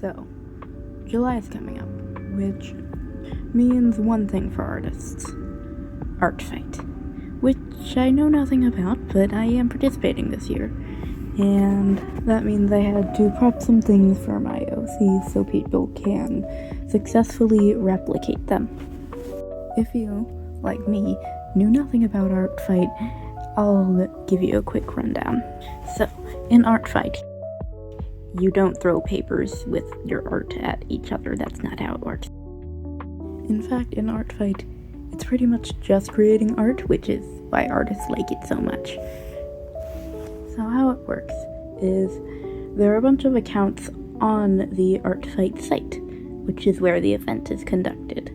So, July is coming up, which means one thing for artists: Art Fight, which I know nothing about, but I am participating this year, and that means I had to prep some things for my OCs so people can successfully replicate them. If you, like me, knew nothing about Art Fight, I'll give you a quick rundown. So, in Art Fight, you don't throw papers with your art at each other. That's not how it works. In fact, in Art Fight, it's pretty much just creating art, which is why artists like it so much. So how it works is there are a bunch of accounts on the Art Fight site, which is where the event is conducted.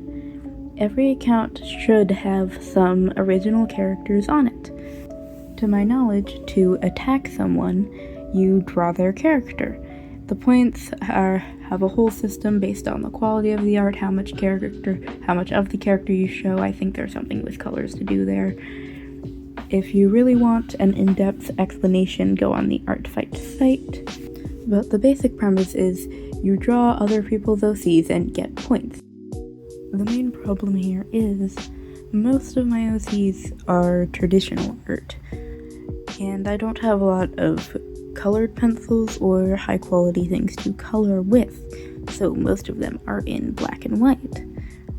Every account should have some original characters on it. To my knowledge, to attack someone, you draw their character. The points have a whole system based on the quality of the art, how much of the character you show. I think there's something with colors to do there. If you really want an in-depth explanation, go on the Art Fight site. But the basic premise is you draw other people's OCs and get points. The main problem here is most of my OCs are traditional art, and I don't have a lot of colored pencils or high quality things to color with, so most of them are in black and white,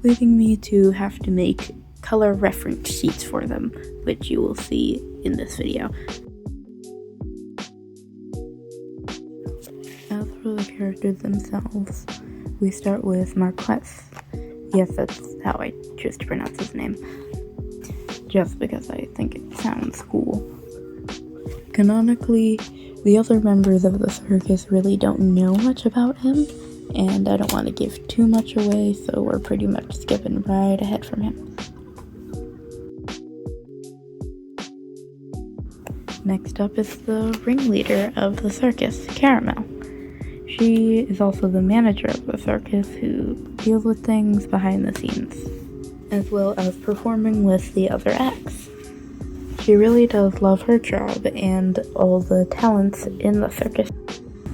leading me to have to make color reference sheets for them, which you will see in this video. As for the characters themselves, we start with Marquez. Yes, that's how I choose to pronounce his name, just because I think it sounds cool. Canonically, the other members of the circus really don't know much about him, and I don't want to give too much away, so we're pretty much skipping right ahead from him. Next up is the ringleader of the circus, Caramel. She is also the manager of the circus who deals with things behind the scenes, as well as performing with the other acts. She really does love her job and all the talents in the circus,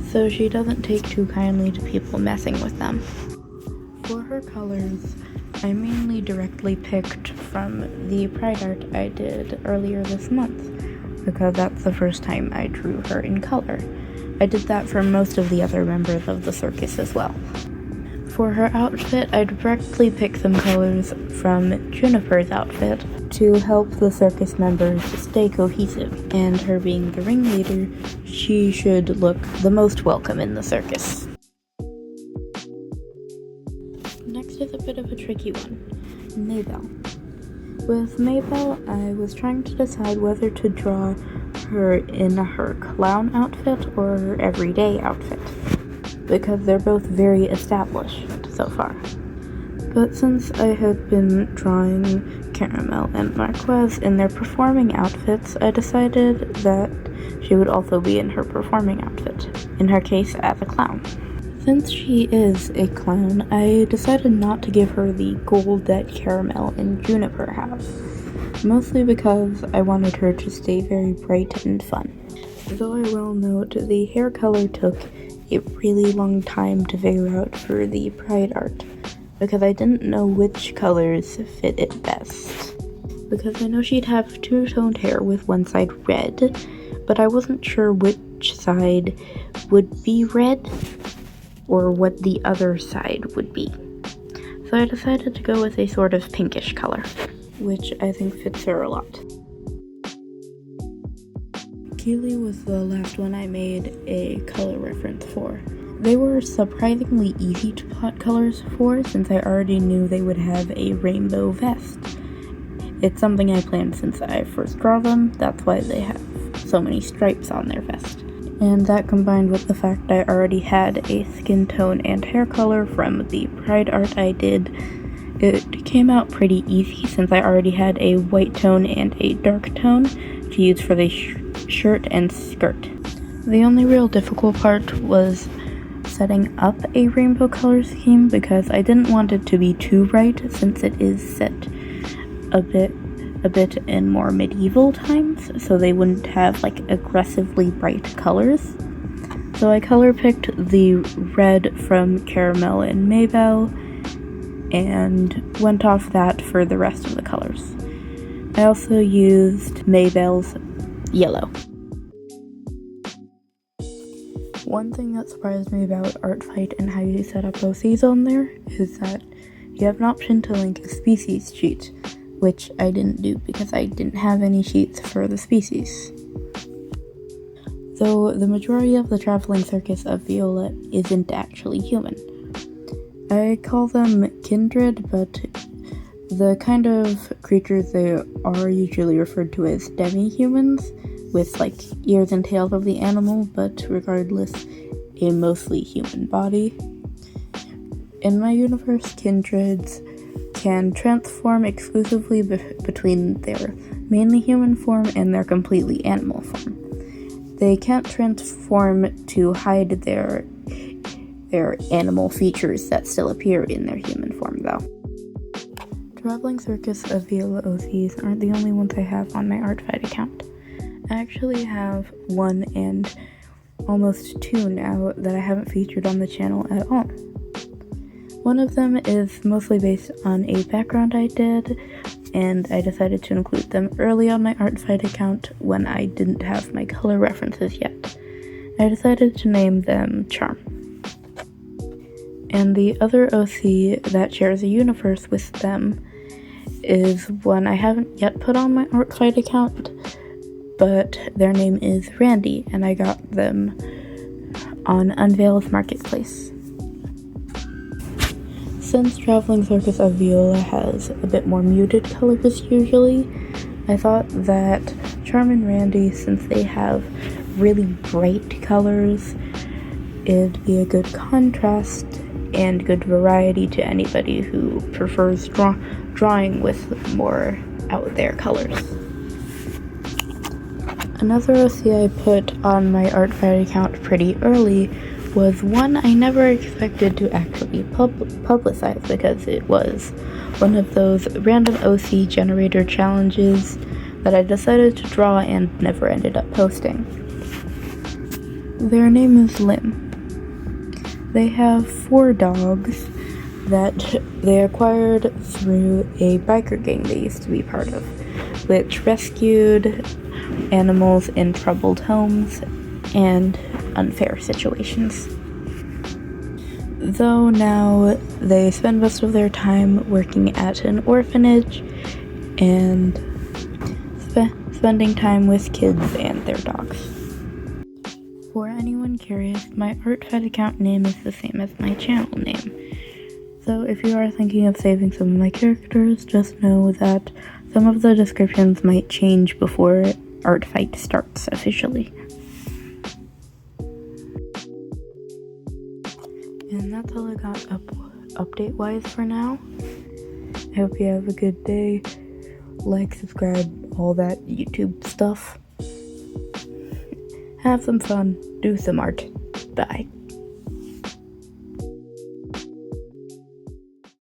so she doesn't take too kindly to people messing with them. For her colors, I mainly directly picked from the Pride art I did earlier this month, because that's the first time I drew her in color. I did that for most of the other members of the circus as well. For her outfit, I directly picked some colors from Juniper's outfit to help the circus members stay cohesive, and her being the ringleader, she should look the most welcome in the circus. Next is a bit of a tricky one, Mabel. With Mabel, I was trying to decide whether to draw her in her clown outfit or her everyday outfit, because they're both very established so far. But since I had been drawing Caramel and Marquez in their performing outfits, I decided that she would also be in her performing outfit, in her case as a clown. Since she is a clown, I decided not to give her the gold that Caramel and Juniper have, mostly because I wanted her to stay very bright and fun. Though I will note, the hair color took a really long time to figure out for the Pride art, because I didn't know which colors fit it best. Because I know she'd have two-toned hair with one side red, but I wasn't sure which side would be red or what the other side would be. So I decided to go with a sort of pinkish color, which I think fits her a lot. Keely was the last one I made a color reference for. They were surprisingly easy to plot colors for, since I already knew they would have a rainbow vest. It's something I planned since I first draw them, that's why they have so many stripes on their vest. And that combined with the fact I already had a skin tone and hair color from the Pride art I did, it came out pretty easy since I already had a white tone and a dark tone to use for the shirt and skirt. The only real difficult part was setting up a rainbow color scheme, because I didn't want it to be too bright since it is set a bit in more medieval times, so they wouldn't have like aggressively bright colors. So I color picked the red from Caramel and Maybell and went off that for the rest of the colors. I also used Maybell's yellow. One thing that surprised me about Artfight and how you set up OCs on there is that you have an option to link a species sheet, which I didn't do because I didn't have any sheets for the species. Though the majority of the traveling circus of Viola isn't actually human. I call them kindred, but the kind of creatures they are usually referred to as demi-humans, with like ears and tails of the animal, but regardless, a mostly human body. In my universe, kindreds can transform exclusively between their mainly human form and their completely animal form. They can't transform to hide their animal features that still appear in their human form, though. Traveling Circus of Viola OCs aren't the only ones I have on my Artfight account. I actually have one and almost two now that I haven't featured on the channel at all. One of them is mostly based on a background I did, and I decided to include them early on my Artfight account when I didn't have my color references yet. I decided to name them Charm. And the other OC that shares a universe with them is one I haven't yet put on my Artfight account, but their name is Randy, and I got them on Unvale's marketplace. Since Traveling Circus of Viola has a bit more muted colors usually, I thought that Charm and Randy, since they have really bright colors, it'd be a good contrast and good variety to anybody who prefers drawing with more out there colors. Another OC I put on my Artfight account pretty early was one I never expected to actually publicize because it was one of those random OC generator challenges that I decided to draw and never ended up posting. Their name is Lim. They have 4 dogs that they acquired through a biker gang they used to be part of, which rescued animals in troubled homes and unfair situations. Though now they spend most of their time working at an orphanage and spending time with kids and their dogs. For anyone curious, my Artfight account name is the same as my channel name. So if you are thinking of saving some of my characters, just know that some of the descriptions might change before Artfight starts officially. And that's all I got update-wise for now. I hope you have a good day. Like, subscribe, all that YouTube stuff. Have some fun. Do some art. Bye.